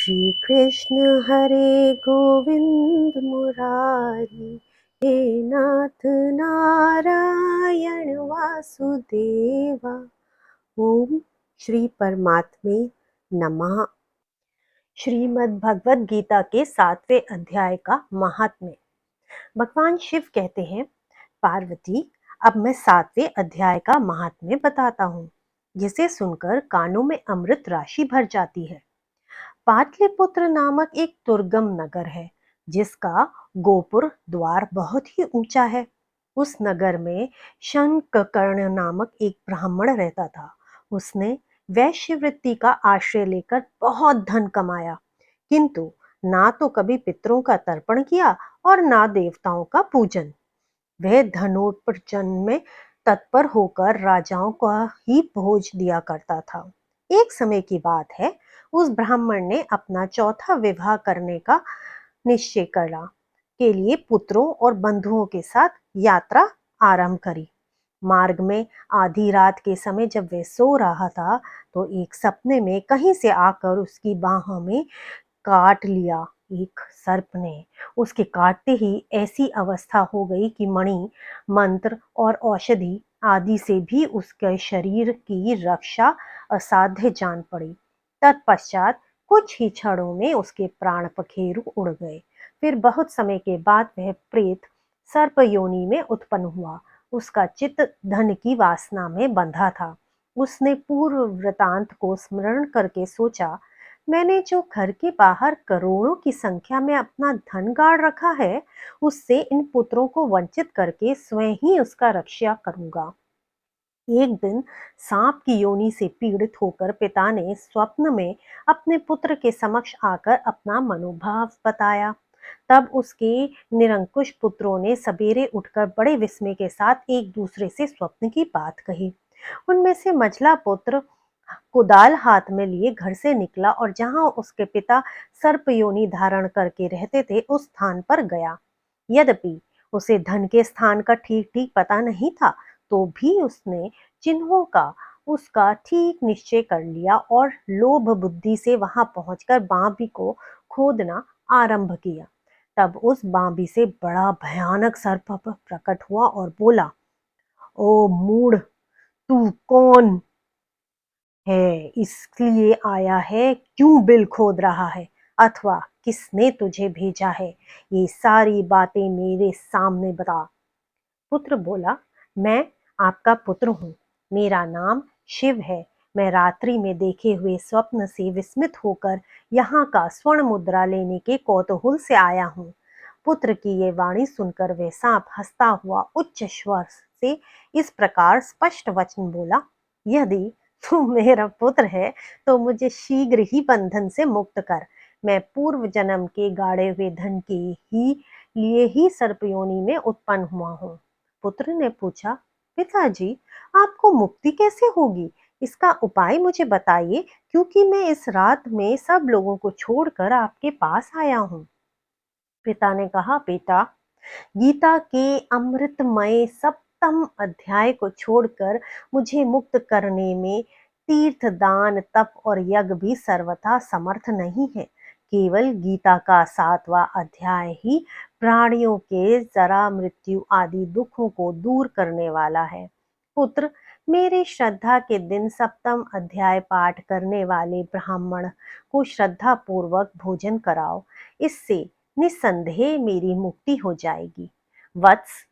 श्री कृष्ण हरे गोविंद मुरारी, हे नाथ नारायण वासुदेवा। ओम श्री परमात्मे नमः। श्रीमद् भगवद गीता के 7वें अध्याय का महात्म्य। भगवान शिव कहते हैं, पार्वती, अब मैं 7वें अध्याय का महात्म्य बताता हूँ, जिसे सुनकर कानों में अमृत राशि भर जाती है। पाटलिपुत्र नामक एक दुर्गम नगर है, जिसका गोपुर द्वार बहुत ही ऊंचा है। उस नगर में शंखकर्ण नामक एक ब्राह्मण रहता था। उसने वैश्यवृत्ति का आश्रय लेकर बहुत धन कमाया, किंतु ना तो कभी पितरों का तर्पण किया और ना देवताओं का पूजन। वह धनोपार्जन में तत्पर होकर राजाओं का ही भोज दिया करता था। एक समय की बात है, उस ब्राह्मण ने अपना चौथा विवाह करने का निश्चय करा के लिए पुत्रों और बंधुओं के साथ यात्रा आरंभ करी। मार्ग में आधी रात के समय जब वह सो रहा था, तो एक सपने में कहीं से आकर उसकी बाह में काट लिया एक सर्प ने। उसके काटते ही ऐसी अवस्था हो गई कि मणि, मंत्र और औषधि आदि से भी उसके शरीर की रक्षा असाध्य जान पड़ी। तत्पश्चात कुछ ही क्षणों में उसके प्राण पखेरु उड़ गए। फिर बहुत समय के बाद वह प्रेत सर्प योनि में उत्पन्न हुआ। उसका चित्त धन की वासना में बंधा था। उसने पूर्व वृतांत को स्मरण करके सोचा, मैंने जो घर के बाहर करोड़ों की संख्या में अपना धन गाड़ रखा है, उससे इन पुत्रों को वंचित करके स्वयं ही उसका रक्षा करूंगा। एक दिन सांप की योनि से पीड़ित होकर पिता ने स्वप्न में अपने पुत्र के समक्ष आकर अपना मनोभाव बताया। तब उसके निरंकुश पुत्रों ने सवेरे उठकर बड़े विस्मय के साथ एक दूसरे से स्वप्न की बात कही। उनमें से मझला पुत्र कुदाल हाथ में लिए घर से निकला और जहां उसके पिता सर्प योनि धारण करके रहते थे, उस स्थान पर गया। यद्यपि उसे धन के स्थान का ठीक ठीक पता नहीं था, तो भी उसने चिन्हों का उसका ठीक निश्चय कर लिया और लोभ बुद्धि से वहां पहुंचकर बांबी को खोदना आरंभ किया। तब उस बांबी से बड़ा भयानक सर्प प्रकट हुआ और बोला, ओ मूढ़, तू कौन है, इसलिए आया है, क्यों बिल खोद रहा है, अथवा किसने तुझे भेजा है, ये सारी बातें मेरे सामने बता। पुत्र बोला, मैं आपका पुत्र हूँ। मेरा नाम शिव है। मैं रात्रि में देखे हुए स्वप्न से विस्मित होकर यहाँ का स्वर्ण मुद्रा लेने के कौतूहल से आया हूँ। पुत्र की ये वाणी सुनकर वह सांप हंसता हुआ उच्च स्वर से इस प्रकार स्पष्ट वचन बोला, यदि तू मेरा पुत्र है तो मुझे शीघ्र ही बंधन से मुक्त कर। मैं पूर्व जन्म के गाड़े हुए धन के ही लिए ही सर्पयोनि में उत्पन्न हुआ हूँ। पुत्र ने पूछा, पिताजी, आपको मुक्ति कैसे होगी? इसका उपाय मुझे बताइए, क्योंकि मैं इस रात में सब लोगों को छोड़कर आपके पास आया हूँ। पिता ने कहा, बेटा, गीता के अमृतमय सप्तम अध्याय को छोड़कर मुझे मुक्त करने में तीर्थ, दान, तप और यज्ञ भी सर्वथा समर्थ नहीं है। केवल गीता का 7वां अध्याय ही प्राणियों के जरा, मृत्यु आदि दुखों को दूर करने वाला है। पुत्र, मेरे श्रद्धा के दिन सप्तम अध्याय पाठ करने वाले ब्राह्मण को श्रद्धा पूर्वक भोजन कराओ। इससे निस्संदेह मेरी मुक्ति हो जाएगी। वत्स,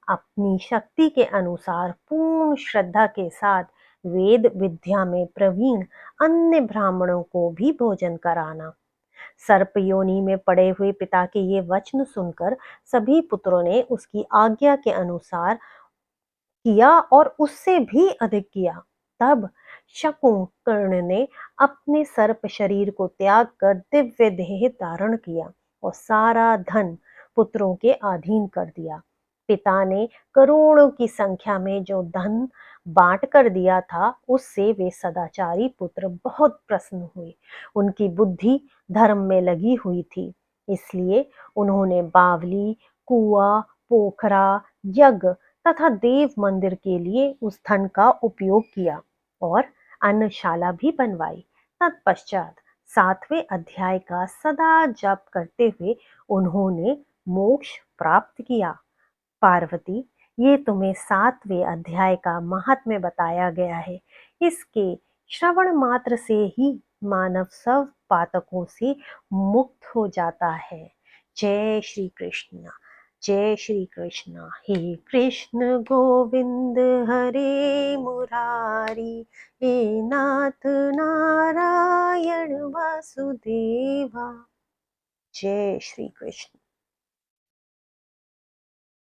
अपनी शक्ति के अनुसार पूर्ण श्रद्धा के साथ वेद विद्या में प्रवीण अन्य ब्राह्मणों को भी भोजन कराना। सर्प योनि में पड़े हुए पिता के ये वचन सुनकर सभी पुत्रों ने उसकी आज्ञा के अनुसार किया और उससे भी अधिक किया। तब शकुंकर्ण ने अपने सर्प शरीर को त्याग कर दिव्य देह धारण किया और सारा धन पुत्रों के अधीन कर दिया। पिता ने करोड़ों की संख्या में जो धन बांट कर दिया था, उससे वे सदाचारी पुत्र बहुत प्रसन्न हुए। उनकी बुद्धि धर्म में लगी हुई थी, इसलिए उन्होंने बावली, कुआं, पोखरा, यज्ञ तथा देव मंदिर के लिए उस धन का उपयोग किया और अन्नशाला भी बनवाई। तत्पश्चात 7वें अध्याय का सदा जप करते हुए उन्होंने मोक्ष प्राप्त किया। पार्वती, ये तुम्हें 7वें अध्याय का महात्म्य बताया गया है। इसके श्रवण मात्र से ही मानव सब पातकों से मुक्त हो जाता है। जय श्री कृष्ण। जय श्री कृष्ण। हे कृष्ण गोविंद हरे मुरारी, हे नाथ नारायण वासुदेवा। जय श्री कृष्ण।